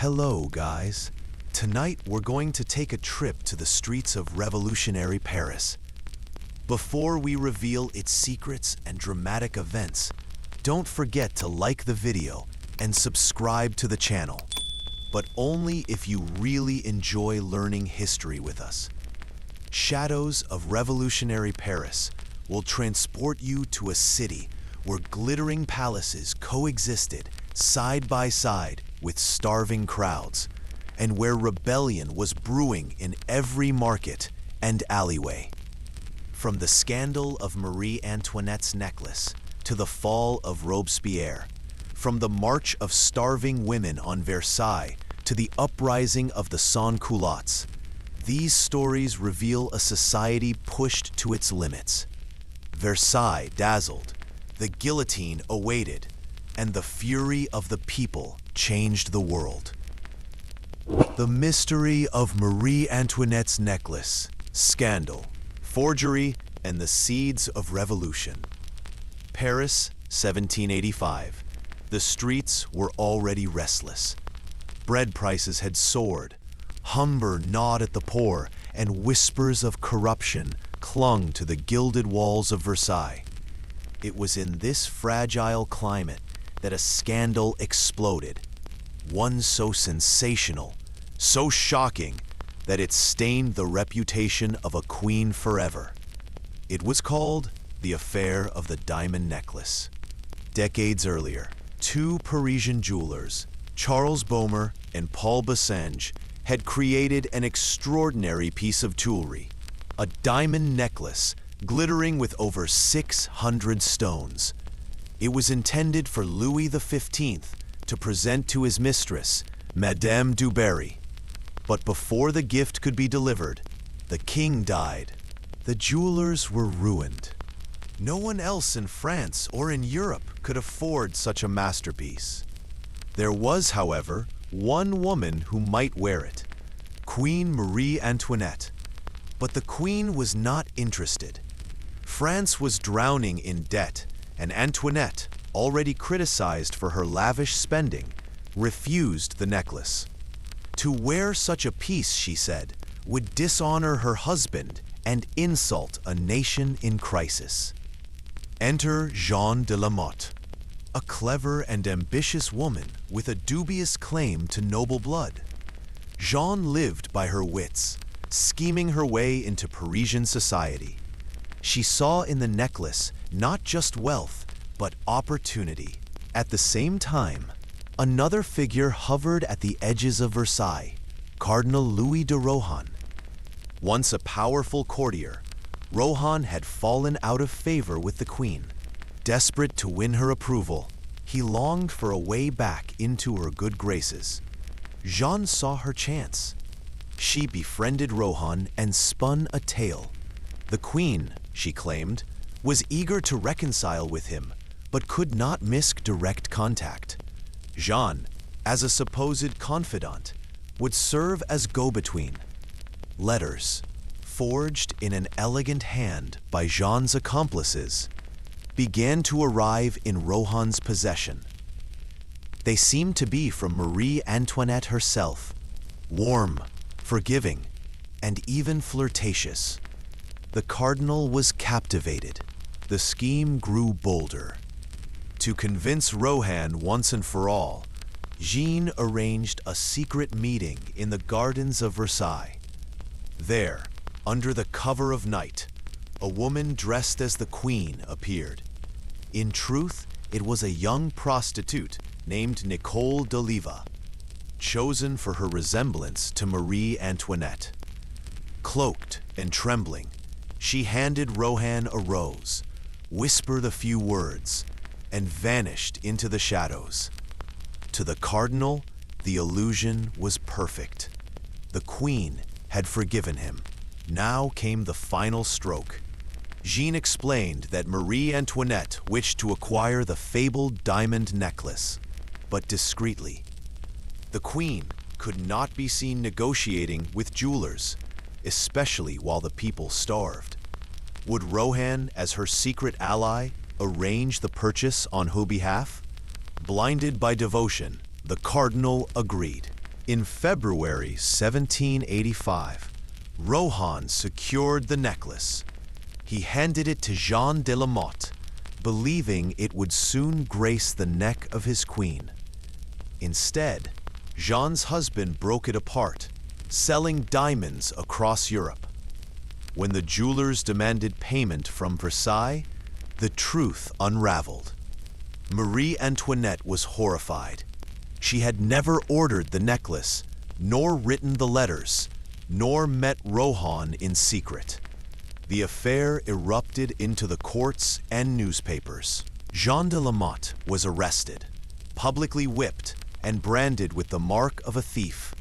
Hello, guys. Tonight we're going to take a trip to the streets of revolutionary Paris. Before we reveal its secrets and dramatic events, don't forget to like the video and subscribe to the channel, but only if you really enjoy learning history with us. Shadows of Revolutionary Paris will transport you to a city where glittering palaces coexisted side by side with starving crowds, and where rebellion was brewing in every market and alleyway. From the scandal of Marie Antoinette's necklace to the fall of Robespierre, from the march of starving women on Versailles to the uprising of the Sans-Culottes, these stories reveal a society pushed to its limits. Versailles dazzled, the guillotine awaited, and the fury of the people changed the world. The mystery of Marie Antoinette's necklace, scandal, forgery, and the seeds of revolution. Paris, 1785. The streets were already restless. Bread prices had soared, hunger gnawed at the poor, and whispers of corruption clung to the gilded walls of Versailles. It was in this fragile climate that a scandal exploded, one so sensational, so shocking, that it stained the reputation of a queen forever. It was called the Affair of the Diamond Necklace. Decades earlier, two Parisian jewelers, Charles Baumer and Paul Bassange, had created an extraordinary piece of jewelry, a diamond necklace glittering with over 600 stones. It was intended for Louis XV to present to his mistress, Madame du Barry. But before the gift could be delivered, the king died. The jewelers were ruined. No one else in France or in Europe could afford such a masterpiece. There was, however, one woman who might wear it, Queen Marie Antoinette. But the queen was not interested. France was drowning in debt, and Antoinette, already criticized for her lavish spending, refused the necklace. To wear such a piece, she said, would dishonor her husband and insult a nation in crisis. Enter Jeanne de la Motte, a clever and ambitious woman with a dubious claim to noble blood. Jeanne lived by her wits, scheming her way into Parisian society. She saw in the necklace not just wealth, but opportunity. At the same time, another figure hovered at the edges of Versailles, Cardinal Louis de Rohan. Once a powerful courtier, Rohan had fallen out of favor with the queen. Desperate to win her approval, he longed for a way back into her good graces. Jeanne saw her chance. She befriended Rohan and spun a tale. The queen, she claimed, was eager to reconcile with him, but could not miss direct contact. Jeanne, as a supposed confidant, would serve as go-between. Letters, forged in an elegant hand by Jeanne's accomplices, began to arrive in Rohan's possession. They seemed to be from Marie Antoinette herself, warm, forgiving, and even flirtatious. The cardinal was captivated. The scheme grew bolder. To convince Rohan once and for all, Jeanne arranged a secret meeting in the gardens of Versailles. There, under the cover of night, a woman dressed as the queen appeared. In truth, it was a young prostitute named Nicole d'Oliva, chosen for her resemblance to Marie Antoinette. Cloaked and trembling, she handed Rohan a rose, whispered a few words, and vanished into the shadows. To the cardinal, the illusion was perfect. The queen had forgiven him. Now came the final stroke. Jeanne explained that Marie Antoinette wished to acquire the fabled diamond necklace, but discreetly. The queen could not be seen negotiating with jewelers, especially while the people starved. Would Rohan, as her secret ally, arrange the purchase on her behalf? Blinded by devotion, the cardinal agreed. In February 1785, Rohan secured the necklace. He handed it to Jean de la Motte, believing it would soon grace the neck of his queen. Instead, Jean's husband broke it apart, selling diamonds across Europe. When the jewelers demanded payment from Versailles, the truth unraveled. Marie Antoinette was horrified. She had never ordered the necklace, nor written the letters, nor met Rohan in secret. The affair erupted into the courts and newspapers. Jean de la Motte was arrested, publicly whipped, and branded with the mark of a thief.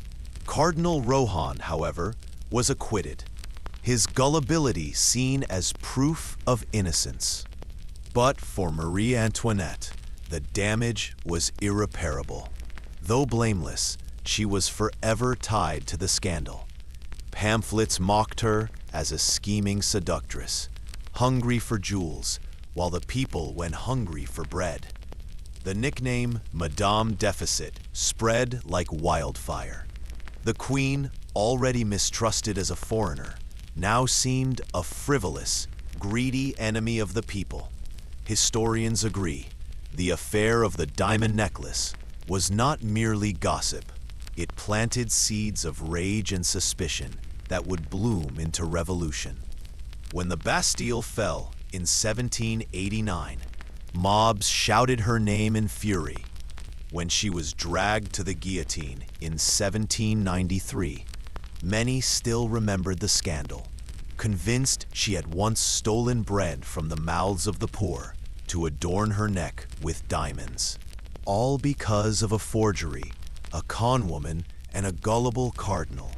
Cardinal Rohan, however, was acquitted, his gullibility seen as proof of innocence. But for Marie Antoinette, the damage was irreparable. Though blameless, she was forever tied to the scandal. Pamphlets mocked her as a scheming seductress, hungry for jewels, while the people went hungry for bread. The nickname Madame Deficit spread like wildfire. The queen, already mistrusted as a foreigner, now seemed a frivolous, greedy enemy of the people. Historians agree, the affair of the diamond necklace was not merely gossip. It planted seeds of rage and suspicion that would bloom into revolution. When the Bastille fell in 1789, mobs shouted her name in fury. When she was dragged to the guillotine in 1793, many still remembered the scandal, convinced she had once stolen bread from the mouths of the poor to adorn her neck with diamonds. All because of a forgery, a conwoman, and a gullible cardinal.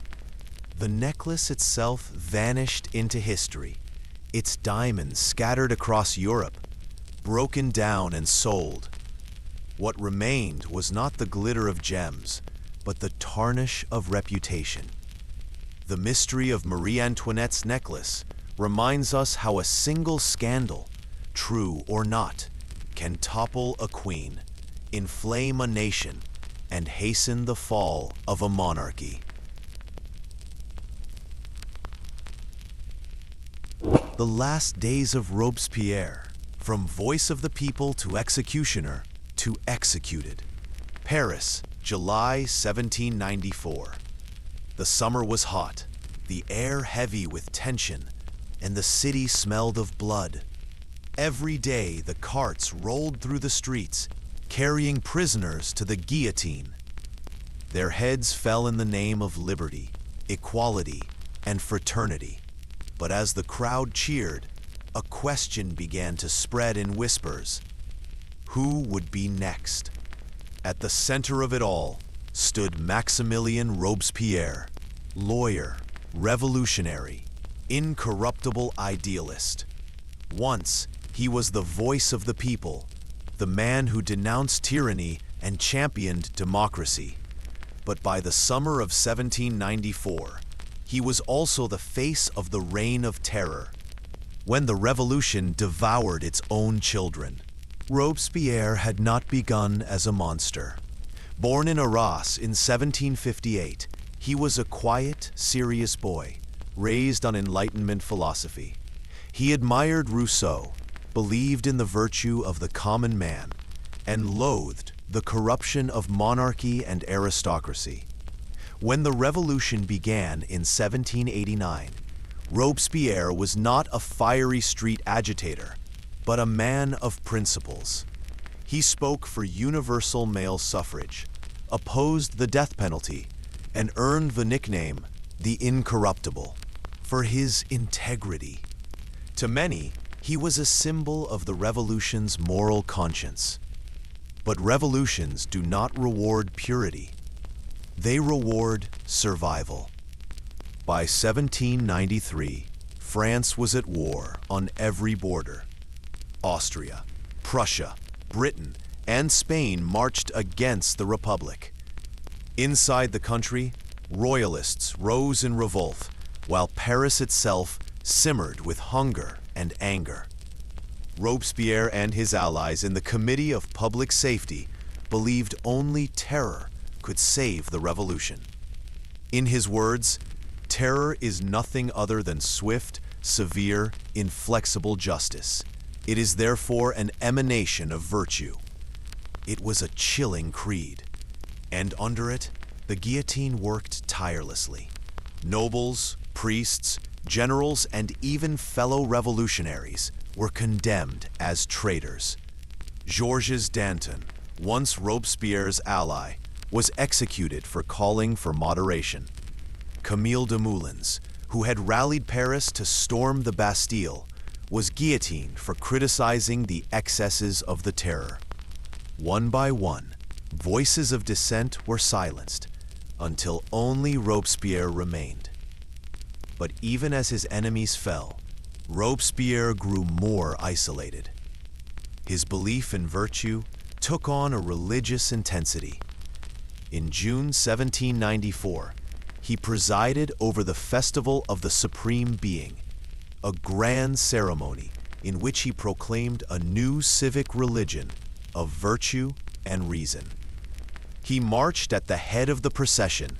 The necklace itself vanished into history, its diamonds scattered across Europe, broken down and sold. What remained was not the glitter of gems, but the tarnish of reputation. The mystery of Marie Antoinette's necklace reminds us how a single scandal, true or not, can topple a queen, inflame a nation, and hasten the fall of a monarchy. The Last Days of Robespierre, from voice of the people to executioner to executed. Paris, July 1794. The summer was hot, the air heavy with tension, and the city smelled of blood. Every day the carts rolled through the streets, carrying prisoners to the guillotine. Their heads fell in the name of liberty, equality, and fraternity. But as the crowd cheered, a question began to spread in whispers. Who would be next? At the center of it all stood Maximilien Robespierre, lawyer, revolutionary, incorruptible idealist. Once, he was the voice of the people, the man who denounced tyranny and championed democracy. But by the summer of 1794, he was also the face of the Reign of Terror, when the revolution devoured its own children. Robespierre had not begun as a monster. Born in Arras in 1758, he was a quiet, serious boy, raised on Enlightenment philosophy. He admired Rousseau, believed in the virtue of the common man, and loathed the corruption of monarchy and aristocracy. When the revolution began in 1789, Robespierre was not a fiery street agitator, but a man of principles. He spoke for universal male suffrage, opposed the death penalty, and earned the nickname the Incorruptible for his integrity. To many, he was a symbol of the revolution's moral conscience. But revolutions do not reward purity. They reward survival. By 1793, France was at war on every border. Austria, Prussia, Britain, and Spain marched against the Republic. Inside the country, royalists rose in revolt, while Paris itself simmered with hunger and anger. Robespierre and his allies in the Committee of Public Safety believed only terror could save the revolution. In his words, terror is nothing other than swift, severe, inflexible justice. It is therefore an emanation of virtue. It was a chilling creed, and under it, the guillotine worked tirelessly. Nobles, priests, generals, and even fellow revolutionaries were condemned as traitors. Georges Danton, once Robespierre's ally, was executed for calling for moderation. Camille Desmoulins, who had rallied Paris to storm the Bastille, was guillotined for criticizing the excesses of the terror. One by one, voices of dissent were silenced, until only Robespierre remained. But even as his enemies fell, Robespierre grew more isolated. His belief in virtue took on a religious intensity. In June 1794, he presided over the Festival of the Supreme Being, a grand ceremony in which he proclaimed a new civic religion of virtue and reason. He marched at the head of the procession,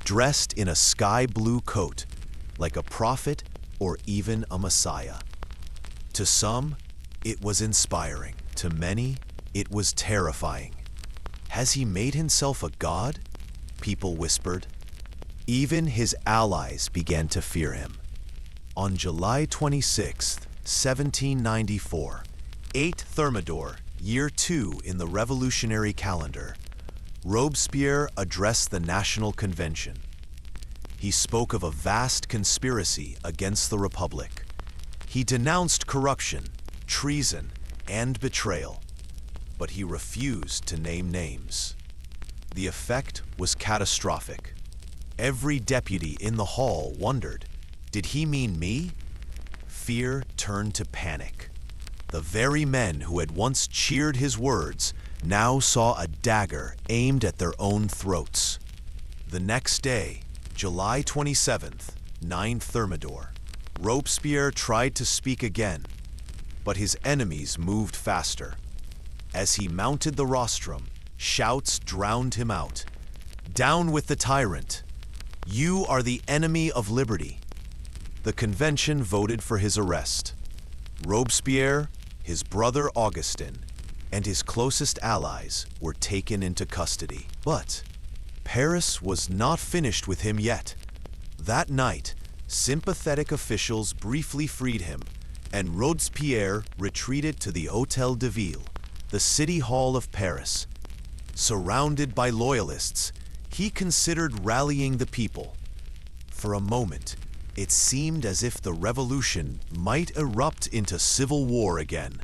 dressed in a sky-blue coat, like a prophet or even a messiah. To some, it was inspiring. To many, it was terrifying. Has he made himself a god? People whispered. Even his allies began to fear him. On July 26, 1794, 8 Thermidor, year 2 in the revolutionary calendar, Robespierre addressed the National Convention. He spoke of a vast conspiracy against the Republic. He denounced corruption, treason, and betrayal, but he refused to name names. The effect was catastrophic. Every deputy in the hall wondered, did he mean me? Fear turned to panic. The very men who had once cheered his words now saw a dagger aimed at their own throats. The next day, July 27th, 9 Thermidor, Robespierre tried to speak again, but his enemies moved faster. As he mounted the rostrum, shouts drowned him out. Down with the tyrant! You are the enemy of liberty. The convention voted for his arrest. Robespierre, his brother Augustin, and his closest allies were taken into custody. But Paris was not finished with him yet. That night, sympathetic officials briefly freed him, and Robespierre retreated to the Hôtel de Ville, the city hall of Paris. Surrounded by loyalists, he considered rallying the people. For a moment, it seemed as if the revolution might erupt into civil war again.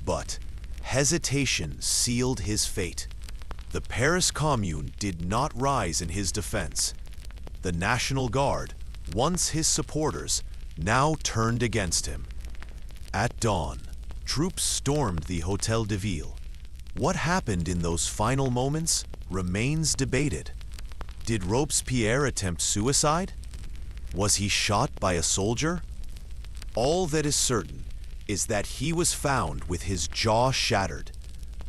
But hesitation sealed his fate. The Paris Commune did not rise in his defense. The National Guard, once his supporters, now turned against him. At dawn, troops stormed the Hôtel de Ville. What happened in those final moments remains debated. Did Robespierre attempt suicide? Was he shot by a soldier? All that is certain is that he was found with his jaw shattered,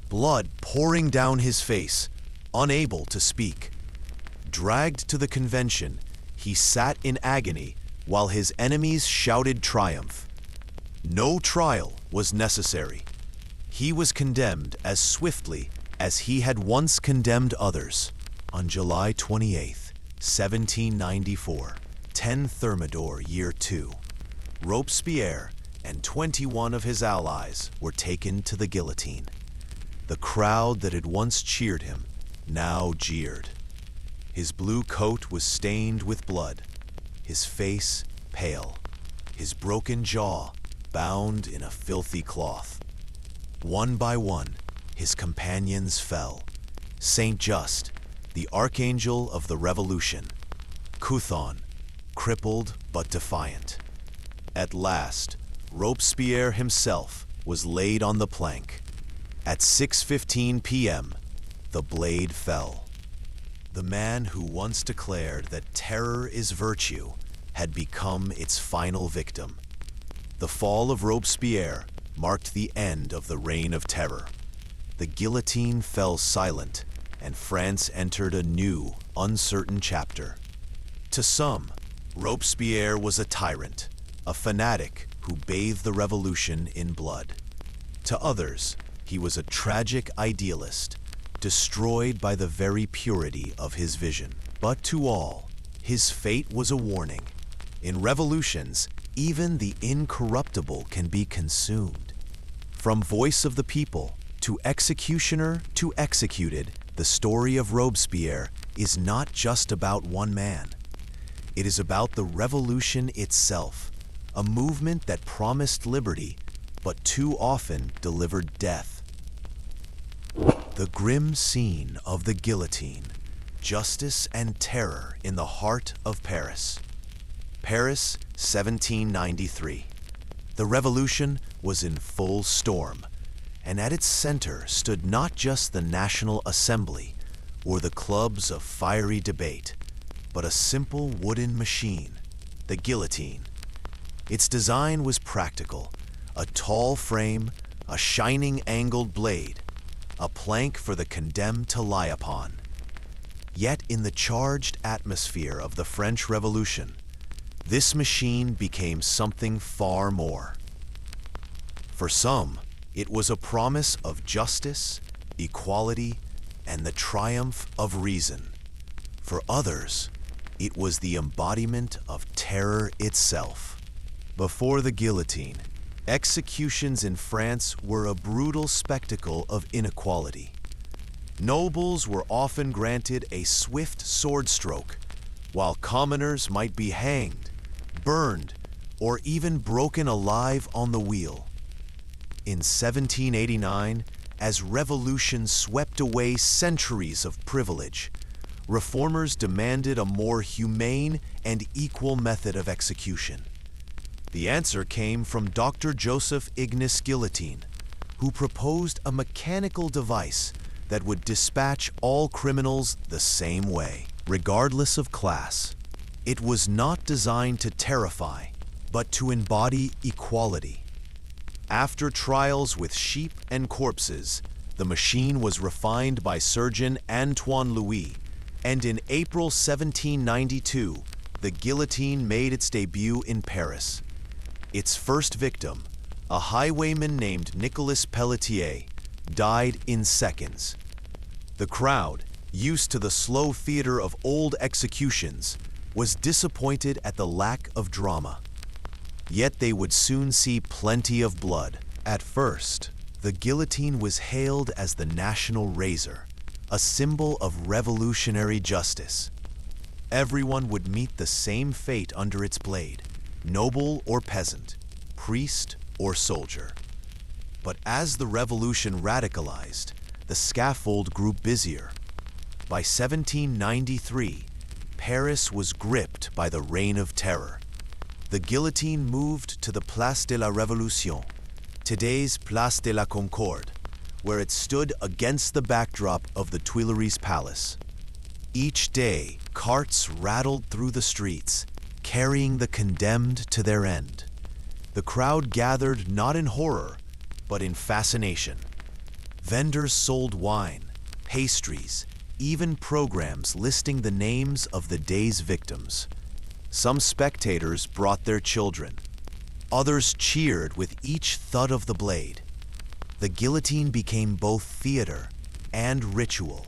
blood pouring down his face, unable to speak. Dragged to the convention, he sat in agony while his enemies shouted triumph. No trial was necessary. He was condemned as swiftly as he had once condemned others. On July 28, 1794, 10 Thermidor, year 2, Robespierre and 21 of his allies were taken to the guillotine. The crowd that had once cheered him now jeered. His blue coat was stained with blood, his face pale, his broken jaw bound in a filthy cloth. One by one, his companions fell. Saint Just, the archangel of the revolution. Couthon, crippled but defiant. At last, Robespierre himself was laid on the plank. At 6:15 p.m., the blade fell. The man who once declared that terror is virtue had become its final victim. The fall of Robespierre marked the end of the reign of terror. The guillotine fell silent, and France entered a new, uncertain chapter. To some, Robespierre was a tyrant, a fanatic who bathed the revolution in blood. To others, he was a tragic idealist, destroyed by the very purity of his vision. But to all, his fate was a warning. In revolutions, even the incorruptible can be consumed. From voice of the people, to executioner to executed, the story of Robespierre is not just about one man. It is about the revolution itself, a movement that promised liberty, but too often delivered death. The grim scene of the guillotine, justice and terror in the heart of Paris. Paris, 1793. The revolution was in full storm, and at its center stood not just the National Assembly or the clubs of fiery debate, but a simple wooden machine, the guillotine. Its design was practical, a tall frame, a shining angled blade, a plank for the condemned to lie upon. Yet in the charged atmosphere of the French Revolution, this machine became something far more. For some, it was a promise of justice, equality, and the triumph of reason. For others, it was the embodiment of terror itself. Before the guillotine, executions in France were a brutal spectacle of inequality. Nobles were often granted a swift sword stroke, while commoners might be hanged, burned, or even broken alive on the wheel. In 1789, as revolution swept away centuries of privilege, reformers demanded a more humane and equal method of execution. The answer came from Dr. Joseph Ignace Guillotine, who proposed a mechanical device that would dispatch all criminals the same way, regardless of class. It was not designed to terrify, but to embody equality. After trials with sheep and corpses, the machine was refined by surgeon Antoine Louis, and in April 1792, the guillotine made its debut in Paris. Its first victim, a highwayman named Nicolas Pelletier, died in seconds. The crowd, used to the slow theater of old executions, was disappointed at the lack of drama. Yet they would soon see plenty of blood. At first, the guillotine was hailed as the national razor, a symbol of revolutionary justice. Everyone would meet the same fate under its blade, noble or peasant, priest or soldier. But as the revolution radicalized, the scaffold grew busier. By 1793, Paris was gripped by the reign of terror. The guillotine moved to the Place de la Révolution, today's Place de la Concorde, where it stood against the backdrop of the Tuileries Palace. Each day, carts rattled through the streets, carrying the condemned to their end. The crowd gathered not in horror, but in fascination. Vendors sold wine, pastries, even programs listing the names of the day's victims. Some spectators brought their children. Others cheered with each thud of the blade. The guillotine became both theater and ritual,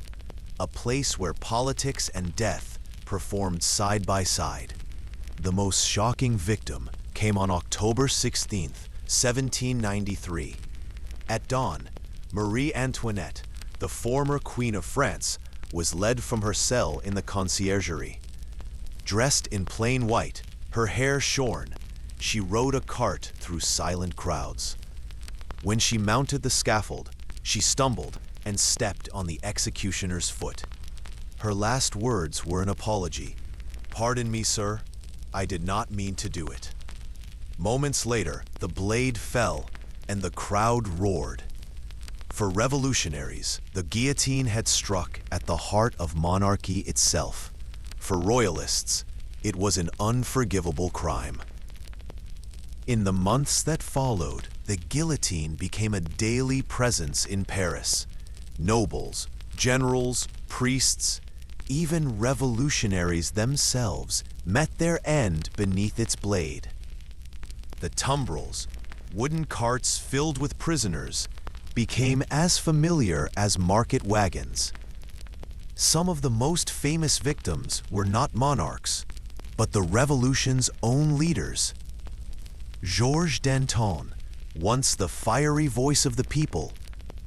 a place where politics and death performed side by side. The most shocking victim came on October 16, 1793. At dawn, Marie Antoinette, the former Queen of France, was led from her cell in the conciergerie. Dressed in plain white, her hair shorn, she rode a cart through silent crowds. When she mounted the scaffold, she stumbled and stepped on the executioner's foot. Her last words were an apology. "Pardon me, sir, I did not mean to do it." Moments later, the blade fell and the crowd roared. For revolutionaries, the guillotine had struck at the heart of monarchy itself. For royalists, it was an unforgivable crime. In the months that followed, the guillotine became a daily presence in Paris. Nobles, generals, priests, even revolutionaries themselves met their end beneath its blade. The tumbrils, wooden carts filled with prisoners, became as familiar as market wagons. Some of the most famous victims were not monarchs, but the revolution's own leaders. Georges Danton, once the fiery voice of the people,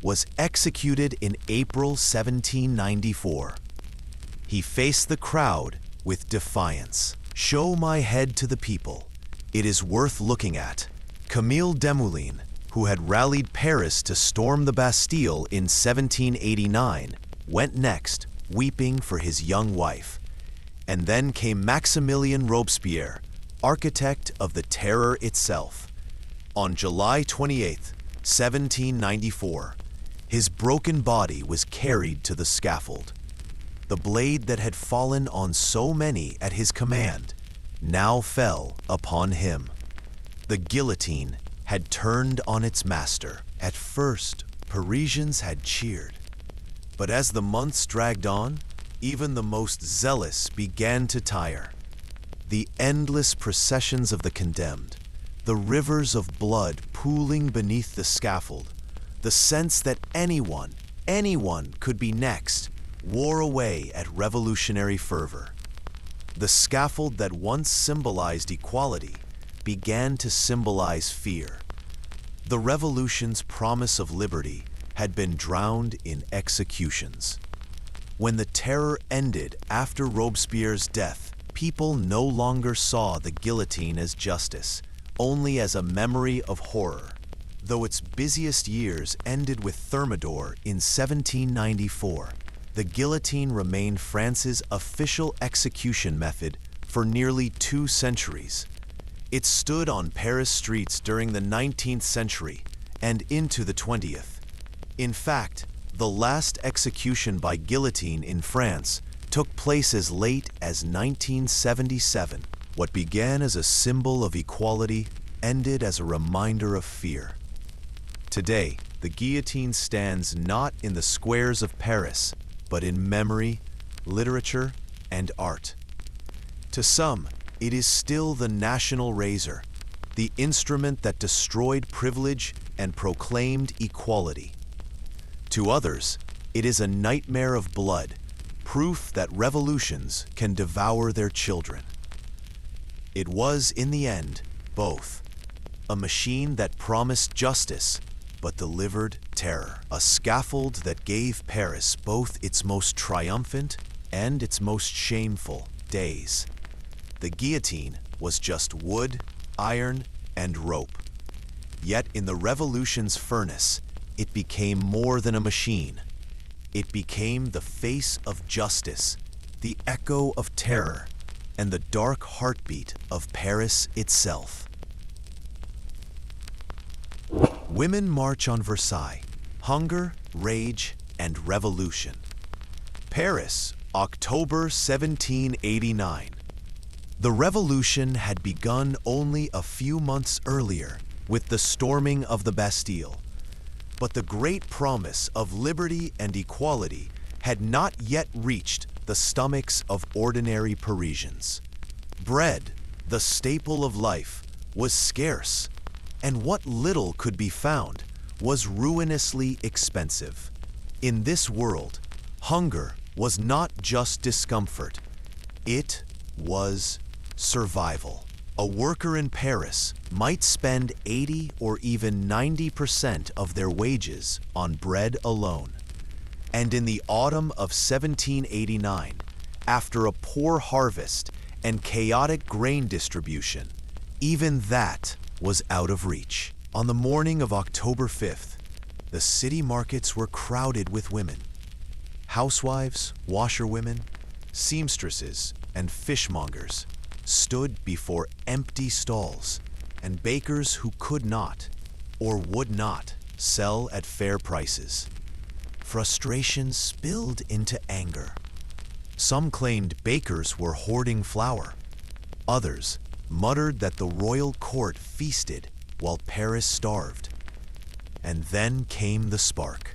was executed in April 1794. He faced the crowd with defiance. "Show my head to the people. It is worth looking at." Camille Desmoulins, who had rallied Paris to storm the Bastille in 1789, went next, weeping for his young wife. And then came Maximilien Robespierre, architect of the terror itself. On July 28, 1794, his broken body was carried to the scaffold. The blade that had fallen on so many at his command now fell upon him. The guillotine had turned on its master. At first, Parisians had cheered. But as the months dragged on, even the most zealous began to tire. The endless processions of the condemned, the rivers of blood pooling beneath the scaffold, the sense that anyone could be next, wore away at revolutionary fervor. The scaffold that once symbolized equality began to symbolize fear. The revolution's promise of liberty had been drowned in executions. When the terror ended after Robespierre's death, people no longer saw the guillotine as justice, only as a memory of horror. Though its busiest years ended with Thermidor in 1794, the guillotine remained France's official execution method for nearly 2 centuries. It stood on Paris streets during the 19th century and into the 20th. In fact, the last execution by guillotine in France took place as late as 1977. What began as a symbol of equality ended as a reminder of fear. Today, the guillotine stands not in the squares of Paris, but in memory, literature, and art. To some, it is still the national razor, the instrument that destroyed privilege and proclaimed equality. To others, it is a nightmare of blood, proof that revolutions can devour their children. It was, in the end, both. A machine that promised justice, but delivered terror. A scaffold that gave Paris both its most triumphant and its most shameful days. The guillotine was just wood, iron, and rope. Yet in the revolution's furnace, it became more than a machine. It became the face of justice, the echo of terror, and the dark heartbeat of Paris itself. Women march on Versailles. Hunger, rage, and revolution. Paris, October 1789. The revolution had begun only a few months earlier with the storming of the Bastille. But the great promise of liberty and equality had not yet reached the stomachs of ordinary Parisians. Bread, the staple of life, was scarce, and what little could be found was ruinously expensive. In this world, hunger was not just discomfort, it was survival. A worker in Paris might spend 80 or even 90% of their wages on bread alone. And in the autumn of 1789, after a poor harvest and chaotic grain distribution, even that was out of reach. On the morning of October 5th, the city markets were crowded with women. Housewives, washerwomen, seamstresses, and fishmongers stood before empty stalls, and bakers who could not, or would not, sell at fair prices. Frustration spilled into anger. Some claimed bakers were hoarding flour. Others muttered that the royal court feasted while Paris starved. And then came the spark.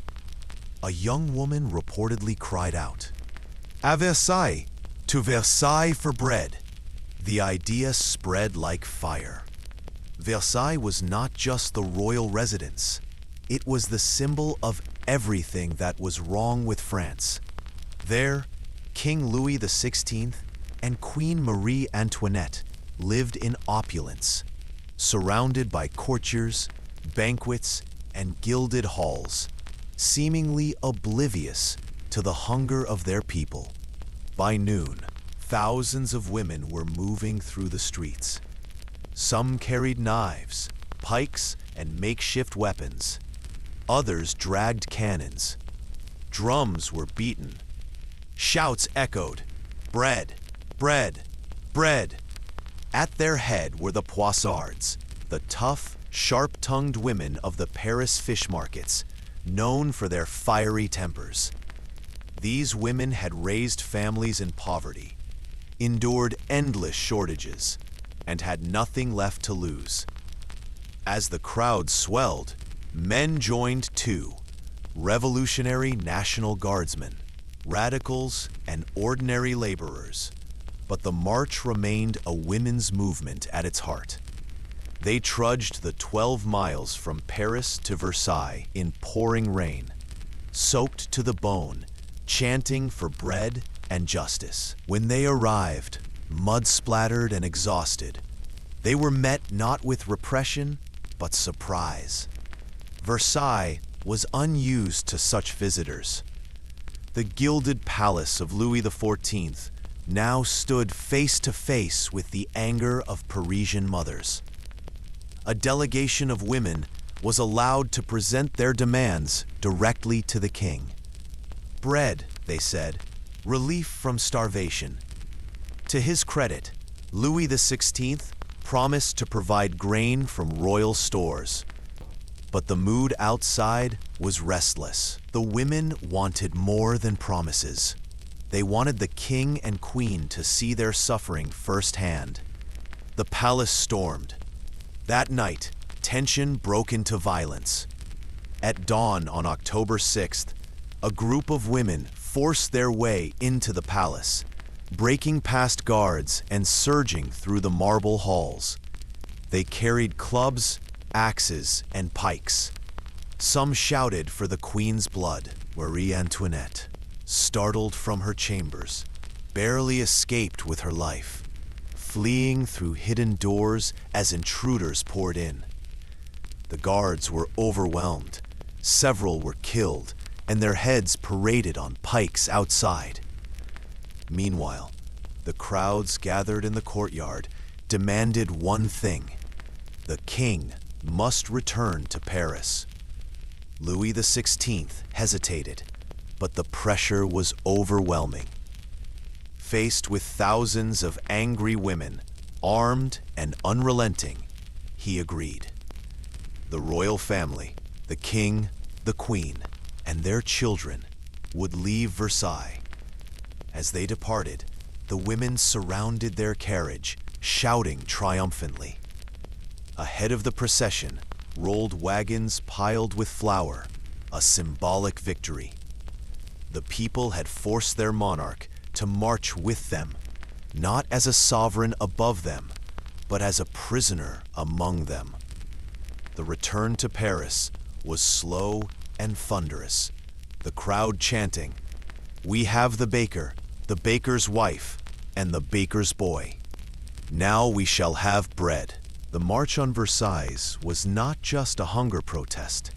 A young woman reportedly cried out, À Versailles, to Versailles for bread. The idea spread like fire. Versailles was not just the royal residence. It was the symbol of everything that was wrong with France. There, King Louis XVI and Queen Marie Antoinette lived in opulence, surrounded by courtiers, banquets, and gilded halls, seemingly oblivious to the hunger of their people. By noon, thousands of women were moving through the streets. Some carried knives, pikes, and makeshift weapons. Others dragged cannons. Drums were beaten. Shouts echoed, "Bread! Bread! Bread!" At their head were the poissards, the tough, sharp-tongued women of the Paris fish markets, known for their fiery tempers. These women had raised families in poverty, endured endless shortages, and had nothing left to lose. As the crowd swelled, men joined too: revolutionary National Guardsmen, radicals, and ordinary laborers. But the march remained a women's movement at its heart. They trudged the 12 miles from Paris to Versailles in pouring rain, soaked to the bone, chanting for bread and justice. When they arrived, mud-splattered and exhausted, they were met not with repression, but surprise. Versailles was unused to such visitors. The gilded palace of Louis XIV now stood face to face with the anger of Parisian mothers. A delegation of women was allowed to present their demands directly to the king. Bread, they said, relief from starvation. To his credit, Louis XVI promised to provide grain from royal stores. But the mood outside was restless. The women wanted more than promises. They wanted the king and queen to see their suffering firsthand. The palace stormed. That night, tension broke into violence. At dawn on October 6th, a group of women forced their way into the palace, breaking past guards and surging through the marble halls. They carried clubs, axes, and pikes. Some shouted for the queen's blood. Marie Antoinette, startled from her chambers, barely escaped with her life, fleeing through hidden doors as intruders poured in. The guards were overwhelmed. Several were killed, and their heads paraded on pikes outside. Meanwhile, the crowds gathered in the courtyard demanded one thing: the king must return to Paris. Louis XVI hesitated, but the pressure was overwhelming. Faced with thousands of angry women, armed and unrelenting, he agreed. The royal family, the king, the queen, and their children would leave Versailles. As they departed, the women surrounded their carriage, shouting triumphantly. Ahead of the procession rolled wagons piled with flour, a symbolic victory. The people had forced their monarch to march with them, not as a sovereign above them, but as a prisoner among them. The return to Paris was slow and thunderous, the crowd chanting, "We have the baker's wife, and the baker's boy. Now we shall have bread." The March on Versailles was not just a hunger protest.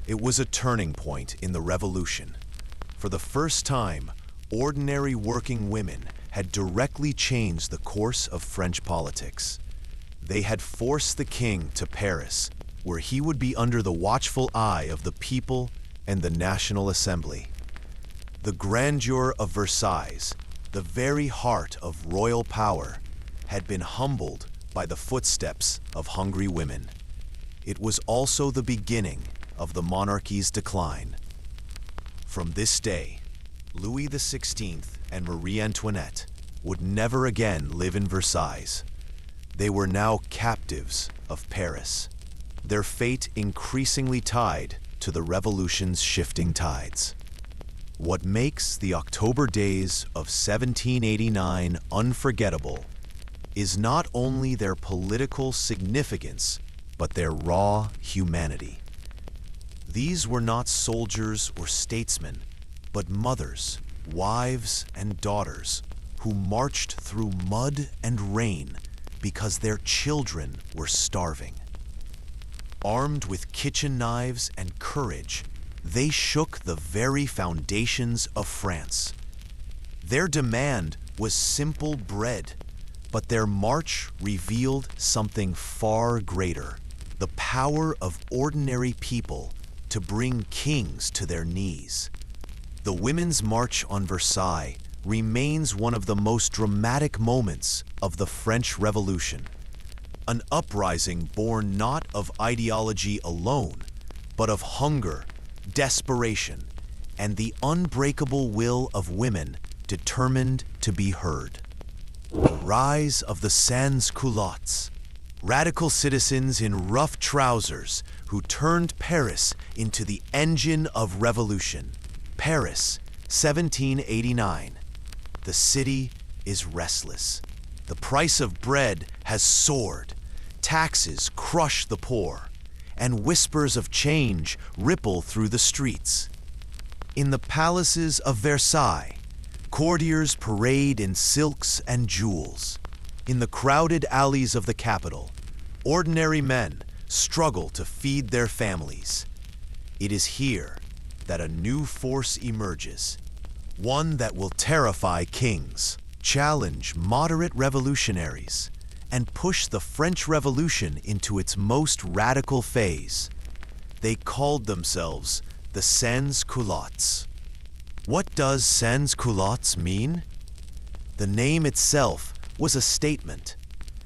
It was a turning point in the revolution. For the first time, ordinary working women had directly changed the course of French politics. They had forced the king to Paris, where he would be under the watchful eye of the people and the National Assembly. The grandeur of Versailles, the very heart of royal power, had been humbled by the footsteps of hungry women. It was also the beginning of the monarchy's decline. From this day, Louis XVI and Marie Antoinette would never again live in Versailles. They were now captives of Paris, their fate increasingly tied to the revolution's shifting tides. What makes the October days of 1789 unforgettable is not only their political significance, but their raw humanity. These were not soldiers or statesmen, but mothers, wives, and daughters who marched through mud and rain because their children were starving. Armed with kitchen knives and courage, they shook the very foundations of France. Their demand was simple bread, but their march revealed something far greater: the power of ordinary people to bring kings to their knees. The Women's March on Versailles remains one of the most dramatic moments of the French Revolution. An uprising born not of ideology alone, but of hunger, desperation, and the unbreakable will of women determined to be heard. The rise of the Sans-Culottes, radical citizens in rough trousers who turned Paris into the engine of revolution. Paris, 1789. The city is restless. The price of bread has soared. Taxes crush the poor, and whispers of change ripple through the streets. In the palaces of Versailles, courtiers parade in silks and jewels. In the crowded alleys of the capital, ordinary men struggle to feed their families. It is here that a new force emerges, one that will terrify kings, challenge moderate revolutionaries, and push the French Revolution into its most radical phase. They called themselves the Sans-Culottes. What does Sans-Culottes mean? The name itself was a statement.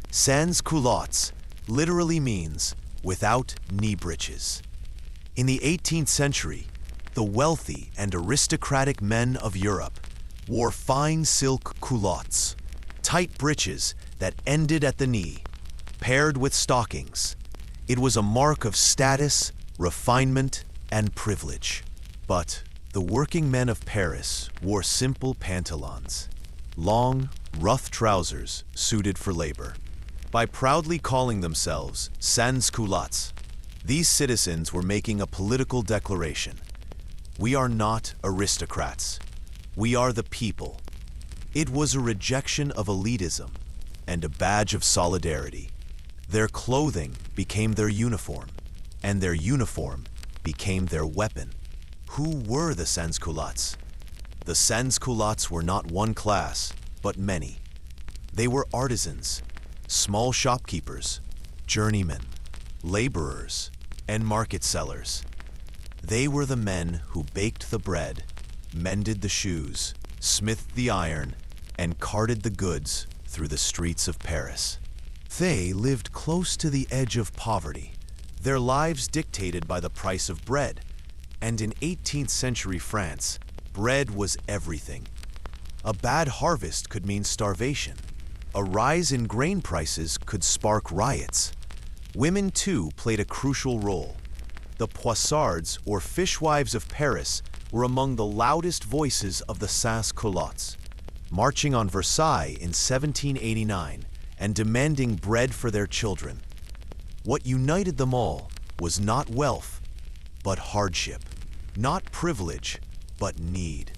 Sans-Culottes literally means without knee breeches. In the 18th century, the wealthy and aristocratic men of Europe wore fine silk culottes, tight breeches that ended at the knee, paired with stockings. It was a mark of status, refinement, and privilege. But the working men of Paris wore simple pantaloons, long, rough trousers suited for labor. By proudly calling themselves sans-culottes, these citizens were making a political declaration. We are not aristocrats. We are the people. It was a rejection of elitism and a badge of solidarity. Their clothing became their uniform, and their uniform became their weapon. Who were the sans-culottes? The sans-culottes were not one class, but many. They were artisans, small shopkeepers, journeymen, laborers, and market sellers. They were the men who baked the bread, mended the shoes, smithed the iron, and carted the goods through the streets of Paris. They lived close to the edge of poverty, their lives dictated by the price of bread. And in 18th century France, bread was everything. A bad harvest could mean starvation. A rise in grain prices could spark riots. Women, too, played a crucial role. The poissards, or fishwives of Paris, were among the loudest voices of the sans-culottes, marching on Versailles in 1789 and demanding bread for their children. What united them all was not wealth, but hardship, not privilege, but need.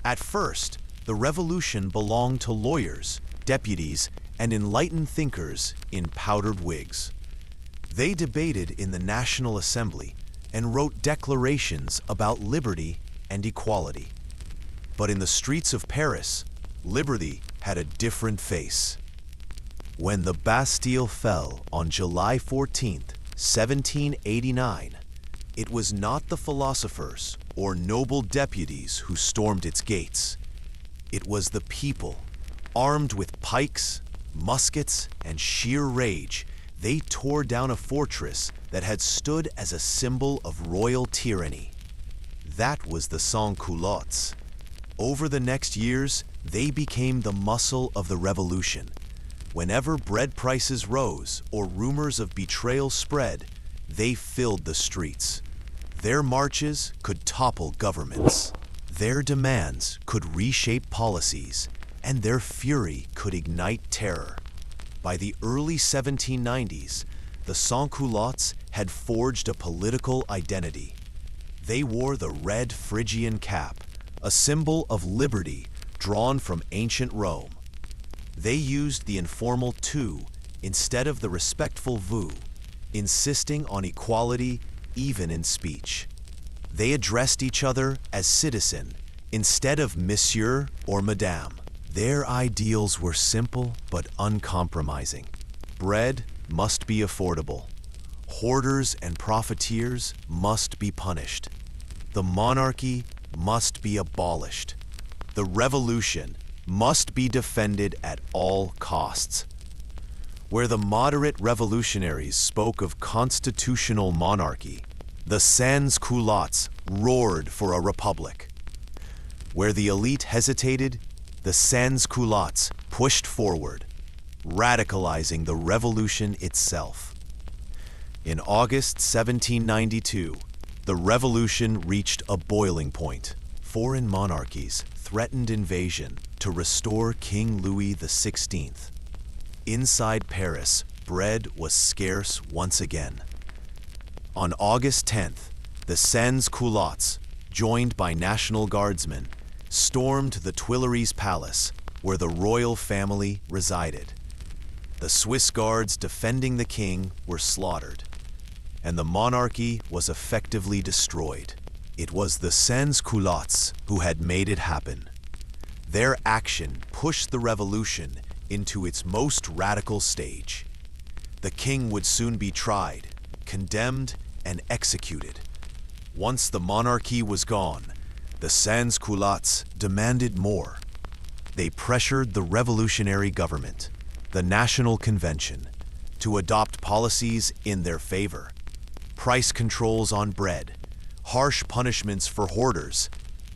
At first, the revolution belonged to lawyers, deputies, and enlightened thinkers in powdered wigs. They debated in the National Assembly and wrote declarations about liberty and equality. But in the streets of Paris, liberty had a different face. When the Bastille fell on July 14th, 1789, it was not the philosophers or noble deputies who stormed its gates. It was the people, armed with pikes, muskets, and sheer rage. They tore down a fortress that had stood as a symbol of royal tyranny. That was the sans-culottes. Over the next years, they became the muscle of the revolution. Whenever bread prices rose or rumors of betrayal spread, they filled the streets. Their marches could topple governments. Their demands could reshape policies, and their fury could ignite terror. By the early 1790s, the Sans-Culottes had forged a political identity. They wore the red Phrygian cap, a symbol of liberty drawn from ancient Rome. They used the informal tu instead of the respectful vous, insisting on equality even in speech. They addressed each other as citizen instead of monsieur or madame. Their ideals were simple but uncompromising. Bread must be affordable. Hoarders and profiteers must be punished. The monarchy must be abolished. The revolution must be defended at all costs. Where the moderate revolutionaries spoke of constitutional monarchy, the Sans-Culottes roared for a republic. Where the elite hesitated, the Sans-Culottes pushed forward, radicalizing the revolution itself. In August 1792, the revolution reached a boiling point. Foreign monarchies threatened invasion to restore King Louis XVI. Inside Paris, bread was scarce once again. On August 10th, the Sans-Culottes, joined by National Guardsmen, stormed the Tuileries Palace, where the royal family resided. The Swiss guards defending the king were slaughtered, and the monarchy was effectively destroyed. It was the Sans-Culottes who had made it happen. Their action pushed the revolution into its most radical stage. The king would soon be tried, condemned, and executed. Once the monarchy was gone, the Sans-Culottes demanded more. They pressured the revolutionary government, the National Convention, to adopt policies in their favor. Price controls on bread, harsh punishments for hoarders,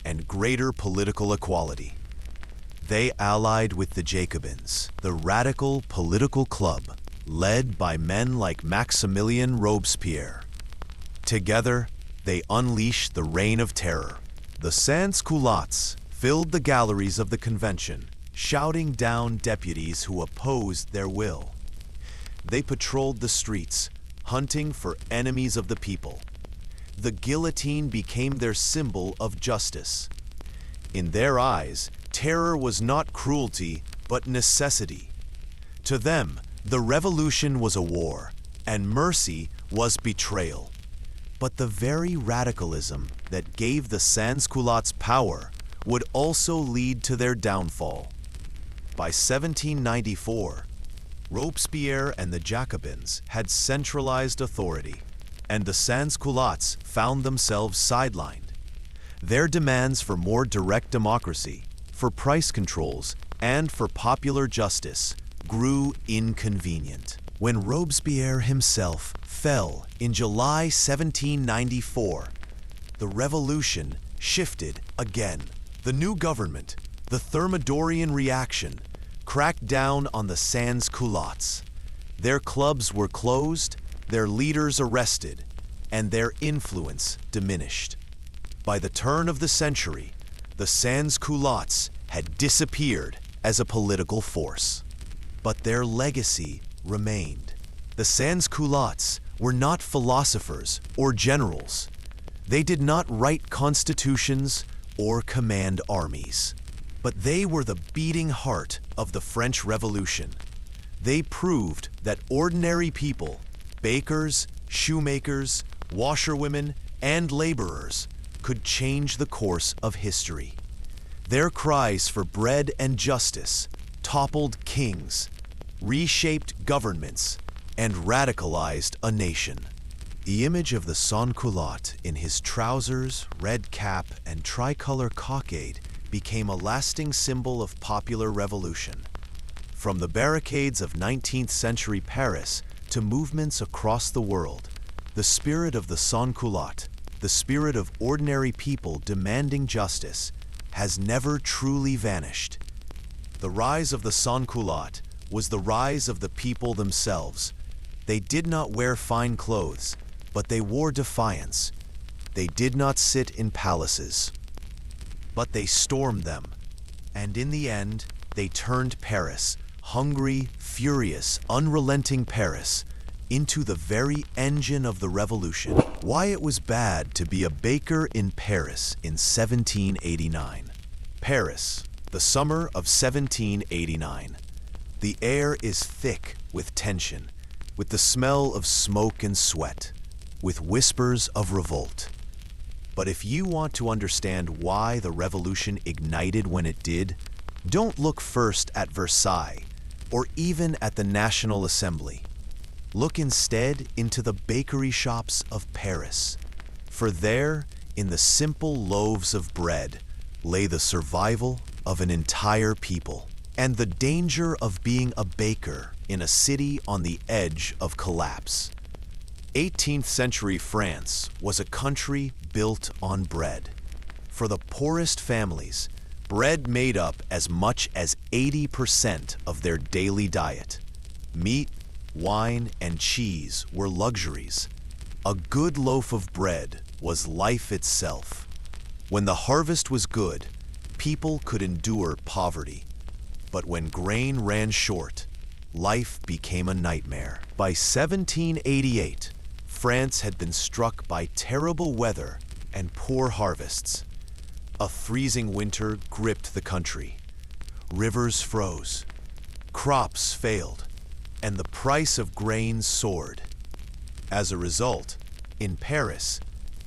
and greater political equality. They allied with the Jacobins, the radical political club led by men like Maximilien Robespierre. Together, they unleashed the Reign of Terror. The Sans-Culottes filled the galleries of the convention, shouting down deputies who opposed their will. They patrolled the streets, hunting for enemies of the people. The guillotine became their symbol of justice. In their eyes, terror was not cruelty, but necessity. To them, the revolution was a war, and mercy was betrayal. But the very radicalism that gave the Sans-Culottes power would also lead to their downfall. By 1794, Robespierre and the Jacobins had centralized authority, and the Sans-Culottes found themselves sidelined. Their demands for more direct democracy, for price controls, and for popular justice grew inconvenient. When Robespierre himself fell in July 1794, the revolution shifted again. The new government, the Thermidorian reaction, cracked down on the Sans-Culottes. Their clubs were closed, their leaders arrested, and their influence diminished. By the turn of the century, the Sans-Culottes had disappeared as a political force. But their legacy remained. The Sans-Culottes were not philosophers or generals. They did not write constitutions or command armies. But they were the beating heart of the French Revolution. They proved that ordinary people, bakers, shoemakers, washerwomen, and laborers, could change the course of history. Their cries for bread and justice toppled kings, reshaped governments, and radicalized a nation. The image of the sans-culotte in his trousers, red cap, and tricolor cockade became a lasting symbol of popular revolution. From the barricades of 19th century Paris to movements across the world, the spirit of the sans-culotte, the spirit of ordinary people demanding justice, has never truly vanished. The rise of the sans-culotte was the rise of the people themselves. They did not wear fine clothes, but they wore defiance. They did not sit in palaces. but they stormed them. And in the end, they turned Paris, hungry, furious, unrelenting Paris, into the very engine of the revolution. Why it was bad to be a baker in Paris in 1789. Paris, the summer of 1789. The air is thick with tension, with the smell of smoke and sweat, with whispers of revolt. But if you want to understand why the revolution ignited when it did, don't look first at Versailles or even at the National Assembly. Look instead into the bakery shops of Paris, for there, in the simple loaves of bread, lay the survival of an entire people, and the danger of being a baker in a city on the edge of collapse. 18th century France was a country built on bread. For the poorest families, bread made up as much as 80% of their daily diet. Meat, wine, and cheese were luxuries. A good loaf of bread was life itself. When the harvest was good, people could endure poverty. But when grain ran short, life became a nightmare. By 1788, France had been struck by terrible weather and poor harvests. A freezing winter gripped the country. Rivers froze, crops failed, and the price of grain soared. As a result, in Paris,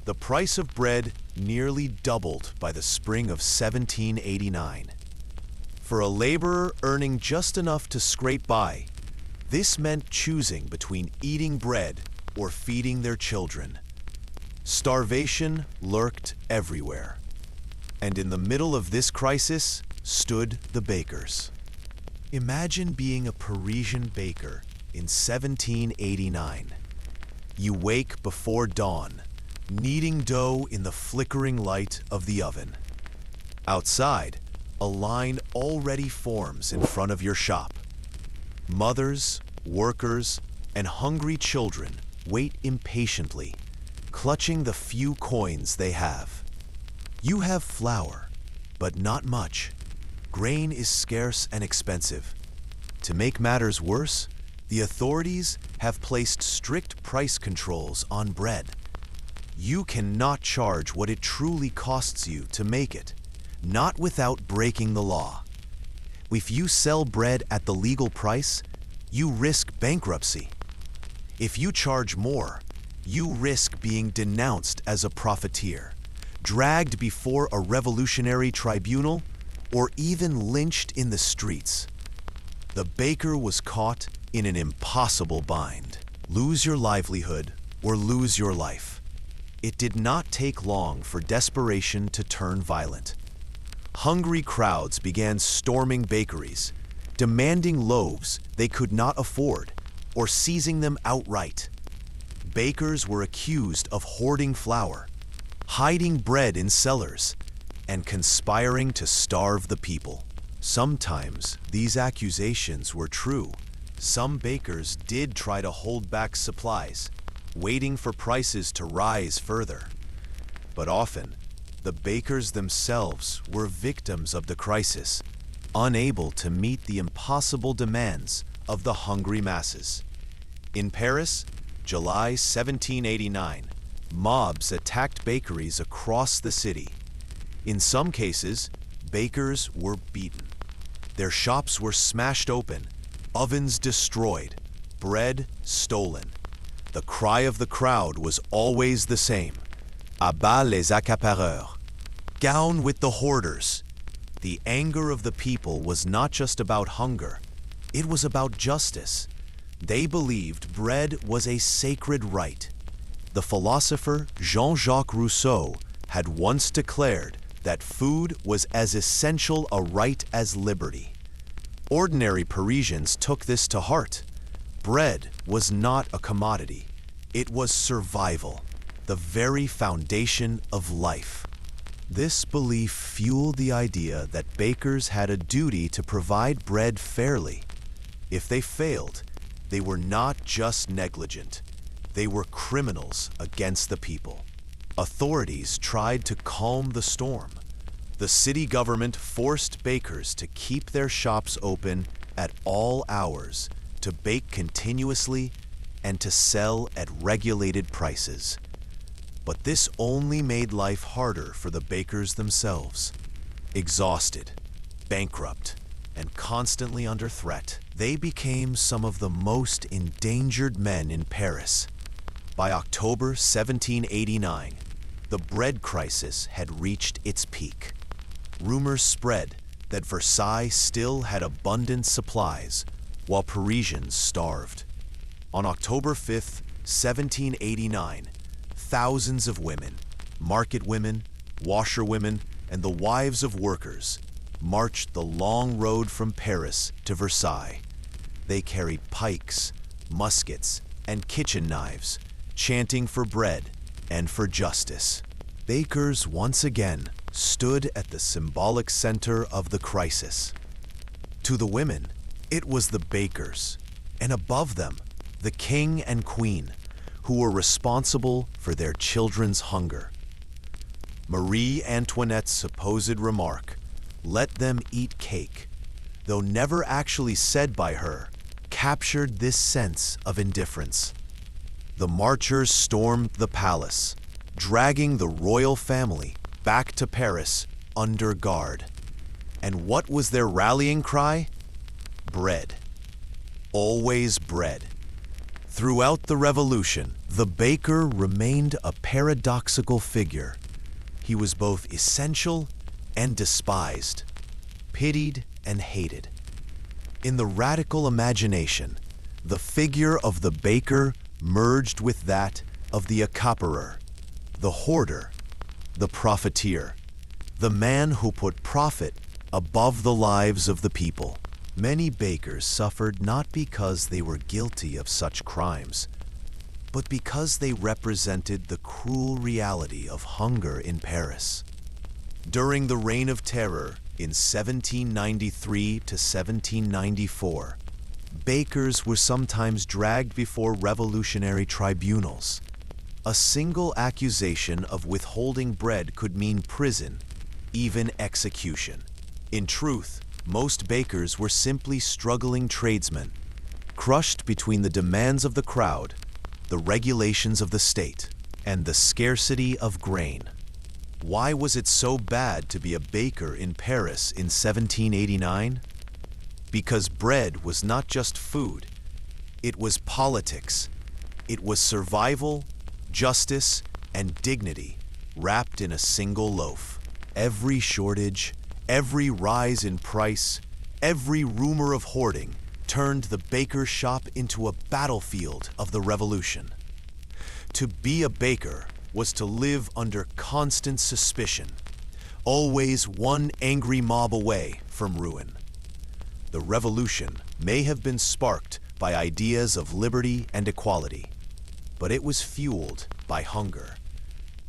the price of bread nearly doubled by the spring of 1789. For a laborer earning just enough to scrape by, this meant choosing between eating bread or feeding their children. Starvation lurked everywhere. And in the middle of this crisis stood the bakers. Imagine being a Parisian baker in 1789. You wake before dawn, kneading dough in the flickering light of the oven. Outside, a line already forms in front of your shop. Mothers, workers, and hungry children wait impatiently, clutching the few coins they have. You have flour, but not much. Grain is scarce and expensive. To make matters worse, the authorities have placed strict price controls on bread. You cannot charge what it truly costs you to make it, not without breaking the law. If you sell bread at the legal price, you risk bankruptcy. If you charge more, you risk being denounced as a profiteer, dragged before a revolutionary tribunal, or even lynched in the streets. The baker was caught in an impossible bind. Lose your livelihood or lose your life. It did not take long for desperation to turn violent. Hungry crowds began storming bakeries, demanding loaves they could not afford or seizing them outright. Bakers were accused of hoarding flour, hiding bread in cellars, and conspiring to starve the people. Sometimes these accusations were true. Some bakers did try to hold back supplies, waiting for prices to rise further. But often, the bakers themselves were victims of the crisis, unable to meet the impossible demands of the hungry masses. In Paris, July 1789, mobs attacked bakeries across the city. In some cases, bakers were beaten. Their shops were smashed open, ovens destroyed, bread stolen. The cry of the crowd was always the same: "À bas les accapareurs!" Down with the hoarders! The anger of the people was not just about hunger, it was about justice. They believed bread was a sacred right. The philosopher Jean-Jacques Rousseau had once declared that food was as essential a right as liberty. Ordinary Parisians took this to heart. Bread was not a commodity. It was survival, the very foundation of life. This belief fueled the idea that bakers had a duty to provide bread fairly. If they failed, they were not just negligent. They were criminals against the people. Authorities tried to calm the storm. The city government forced bakers to keep their shops open at all hours, to bake continuously, and to sell at regulated prices. But this only made life harder for the bakers themselves. Exhausted, bankrupt, and constantly under threat, they became some of the most endangered men in Paris. By October 1789, the bread crisis had reached its peak. Rumors spread that Versailles still had abundant supplies, while Parisians starved. On October 5, 1789, thousands of women, market women, washerwomen, and the wives of workers marched the long road from Paris to Versailles. They carried pikes, muskets, and kitchen knives, chanting for bread and for justice. Bakers once again stood at the symbolic center of the crisis. To the women, it was the bakers, and above them, the king and queen, who were responsible for their children's hunger. Marie Antoinette's supposed remark, "Let them eat cake," though never actually said by her, captured this sense of indifference. The marchers stormed the palace, dragging the royal family back to Paris under guard. And what was their rallying cry? Bread. Always bread. Throughout the revolution, the baker remained a paradoxical figure. He was both essential and despised, pitied and hated. In the radical imagination, the figure of the baker merged with that of the accaparer, the hoarder, the profiteer, the man who put profit above the lives of the people. Many bakers suffered not because they were guilty of such crimes, but because they represented the cruel reality of hunger in Paris. During the Reign of Terror in 1793 to 1794, bakers were sometimes dragged before revolutionary tribunals. A single accusation of withholding bread could mean prison, even execution. In truth, most bakers were simply struggling tradesmen, crushed between the demands of the crowd, the regulations of the state, and the scarcity of grain. Why was it so bad to be a baker in Paris in 1789? Because bread was not just food, it was politics. It was survival, justice, and dignity wrapped in a single loaf. Every shortage, every rise in price, every rumor of hoarding turned the baker's shop into a battlefield of the revolution. To be a baker was to live under constant suspicion, always one angry mob away from ruin. The revolution may have been sparked by ideas of liberty and equality, but it was fueled by hunger,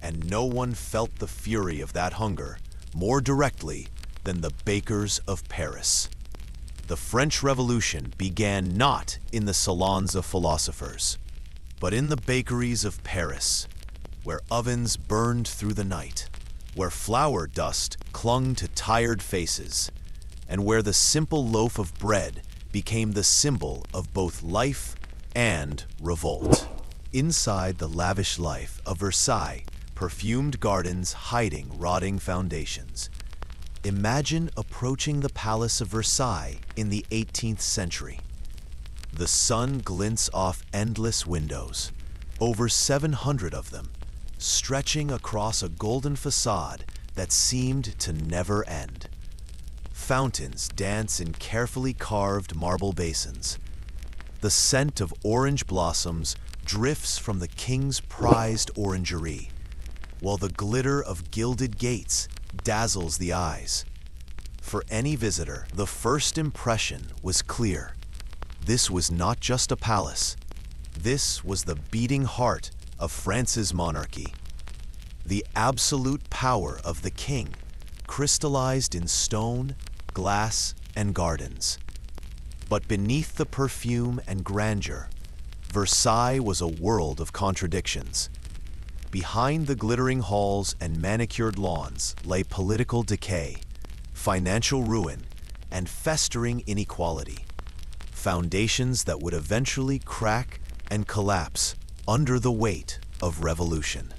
and no one felt the fury of that hunger more directly than the bakers of Paris. The French Revolution began not in the salons of philosophers, but in the bakeries of Paris, where ovens burned through the night, where flour dust clung to tired faces, and where the simple loaf of bread became the symbol of both life and revolt. Inside the lavish life of Versailles, perfumed gardens hiding rotting foundations. Imagine approaching the Palace of Versailles in the 18th century. The sun glints off endless windows, over 700 of them, stretching across a golden facade that seemed to never end. Fountains dance in carefully carved marble basins. The scent of orange blossoms drifts from the king's prized orangery, while the glitter of gilded gates dazzles the eyes. For any visitor, the first impression was clear. This was not just a palace. This was the beating heart of France's monarchy. The absolute power of the king, crystallized in stone, glass, and gardens. But beneath the perfume and grandeur, Versailles was a world of contradictions. Behind the glittering halls and manicured lawns lay political decay, financial ruin, and festering inequality. Foundations that would eventually crack and collapse under the weight of revolution.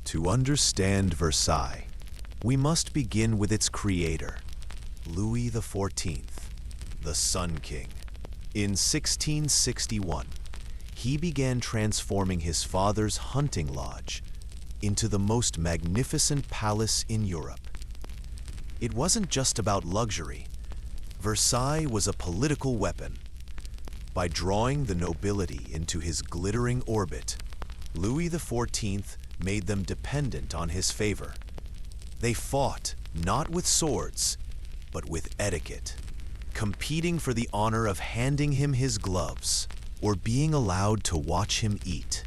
To understand Versailles, we must begin with its creator, Louis XIV, the Sun King. In 1661, he began transforming his father's hunting lodge into the most magnificent palace in Europe. It wasn't just about luxury. Versailles was a political weapon. By drawing the nobility into his glittering orbit, Louis XIV made them dependent on his favor. They fought not with swords, but with etiquette, competing for the honor of handing him his gloves or being allowed to watch him eat.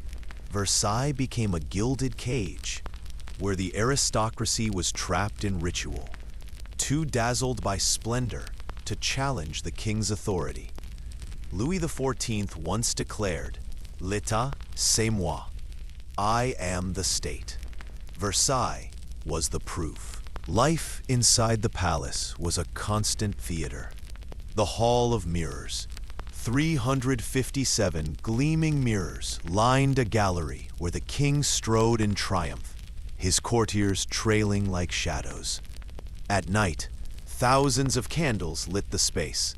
Versailles became a gilded cage where the aristocracy was trapped in ritual, too dazzled by splendor to challenge the king's authority. Louis XIV once declared, "L'État, c'est moi." I am the state. Versailles was the proof. Life inside the palace was a constant theater. The Hall of Mirrors. 357 gleaming mirrors lined a gallery where the king strode in triumph, his courtiers trailing like shadows. At night, thousands of candles lit the space,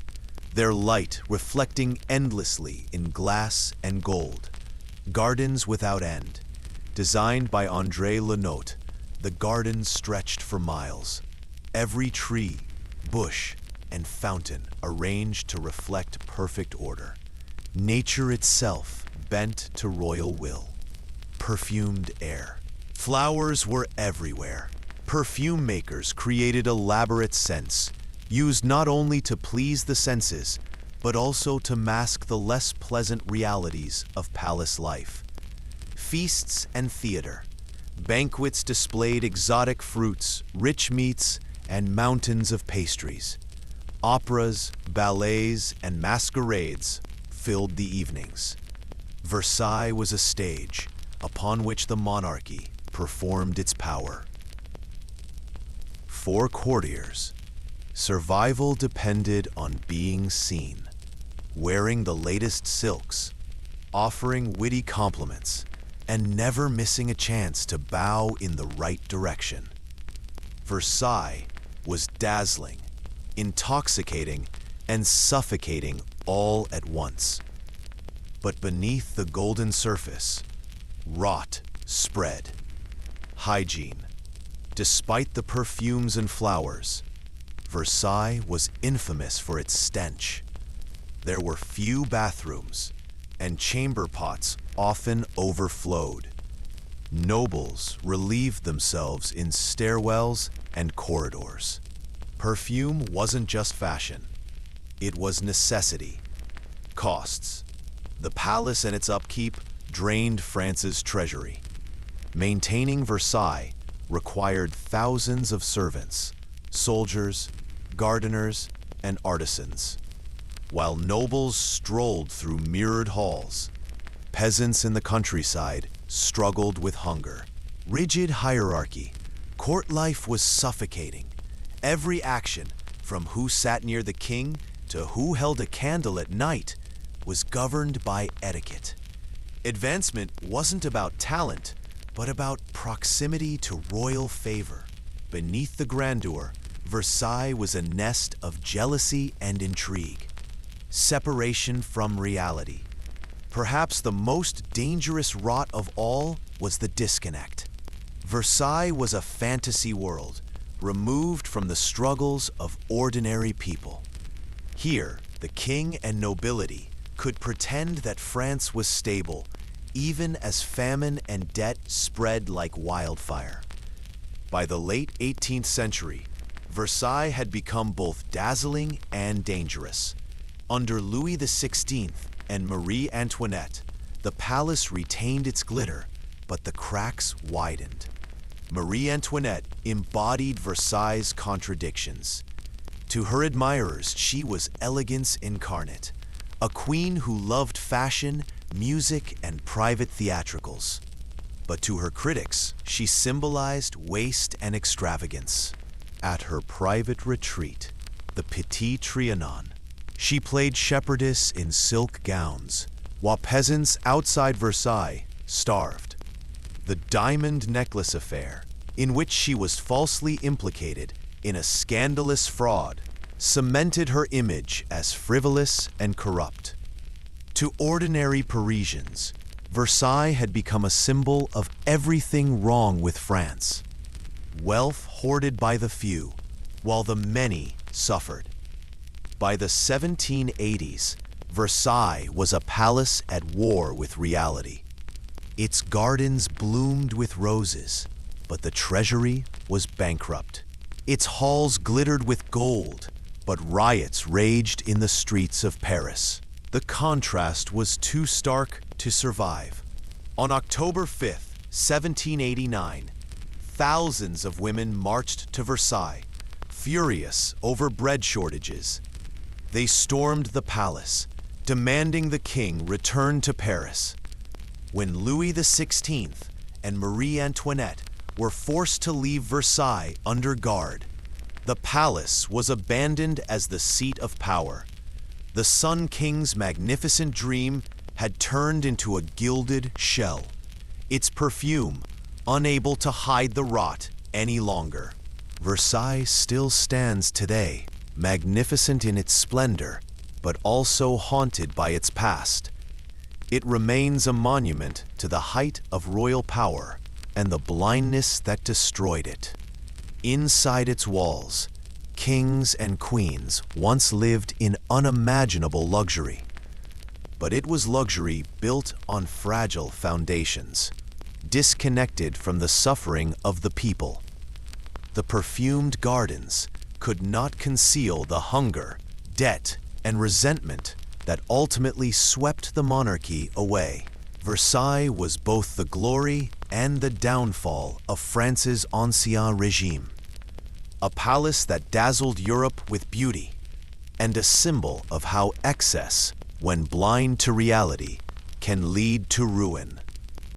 their light reflecting endlessly in glass and gold. Gardens without end. Designed by André Lenotte, the gardens stretched for miles. Every tree, bush, and fountain arranged to reflect perfect order. Nature itself bent to royal will. Perfumed air. Flowers were everywhere. Perfume makers created elaborate scents, used not only to please the senses, but also to mask the less pleasant realities of palace life. Feasts and theater. Banquets displayed exotic fruits, rich meats, and mountains of pastries. Operas, ballets, and masquerades filled the evenings. Versailles was a stage upon which the monarchy performed its power. For courtiers, survival depended on being seen, wearing the latest silks, offering witty compliments, and never missing a chance to bow in the right direction. Versailles was dazzling, intoxicating, and suffocating all at once. But beneath the golden surface, rot spread. Hygiene. Despite the perfumes and flowers, Versailles was infamous for its stench. There were few bathrooms, and chamber pots often overflowed. Nobles relieved themselves in stairwells and corridors. Perfume wasn't just fashion. It was necessity. Costs. The palace and its upkeep drained France's treasury. Maintaining Versailles required thousands of servants, soldiers, gardeners, and artisans. While nobles strolled through mirrored halls, peasants in the countryside struggled with hunger. Rigid hierarchy. Court life was suffocating. Every action, from who sat near the king to who held a candle at night, was governed by etiquette. Advancement wasn't about talent, but about proximity to royal favor. Beneath the grandeur, Versailles was a nest of jealousy and intrigue. Separation from reality. Perhaps the most dangerous rot of all was the disconnect. Versailles was a fantasy world, removed from the struggles of ordinary people. Here, the king and nobility could pretend that France was stable, even as famine and debt spread like wildfire. By the late 18th century, Versailles had become both dazzling and dangerous. Under Louis XVI and Marie Antoinette, the palace retained its glitter, but the cracks widened. Marie Antoinette embodied Versailles' contradictions. To her admirers, she was elegance incarnate, a queen who loved fashion, music, and private theatricals. But to her critics, she symbolized waste and extravagance. At her private retreat, the Petit Trianon, she played shepherdess in silk gowns, while peasants outside Versailles starved. The diamond necklace affair, in which she was falsely implicated in a scandalous fraud, cemented her image as frivolous and corrupt. To ordinary Parisians, Versailles had become a symbol of everything wrong with France. Wealth hoarded by the few, while the many suffered. By the 1780s, Versailles was a palace at war with reality. Its gardens bloomed with roses, but the treasury was bankrupt. Its halls glittered with gold, but riots raged in the streets of Paris. The contrast was too stark to survive. On October 5th, 1789, thousands of women marched to Versailles, furious over bread shortages. They stormed the palace, demanding the king return to Paris. When Louis XVI and Marie Antoinette were forced to leave Versailles under guard, the palace was abandoned as the seat of power. The Sun King's magnificent dream had turned into a gilded shell, its perfume unable to hide the rot any longer. Versailles still stands today, magnificent in its splendor, but also haunted by its past. It remains a monument to the height of royal power and the blindness that destroyed it. Inside its walls, kings and queens once lived in unimaginable luxury. But it was luxury built on fragile foundations, disconnected from the suffering of the people. The perfumed gardens could not conceal the hunger, debt, and resentment that ultimately swept the monarchy away. Versailles was both the glory and the downfall of France's ancien régime, a palace that dazzled Europe with beauty, and a symbol of how excess, when blind to reality, can lead to ruin.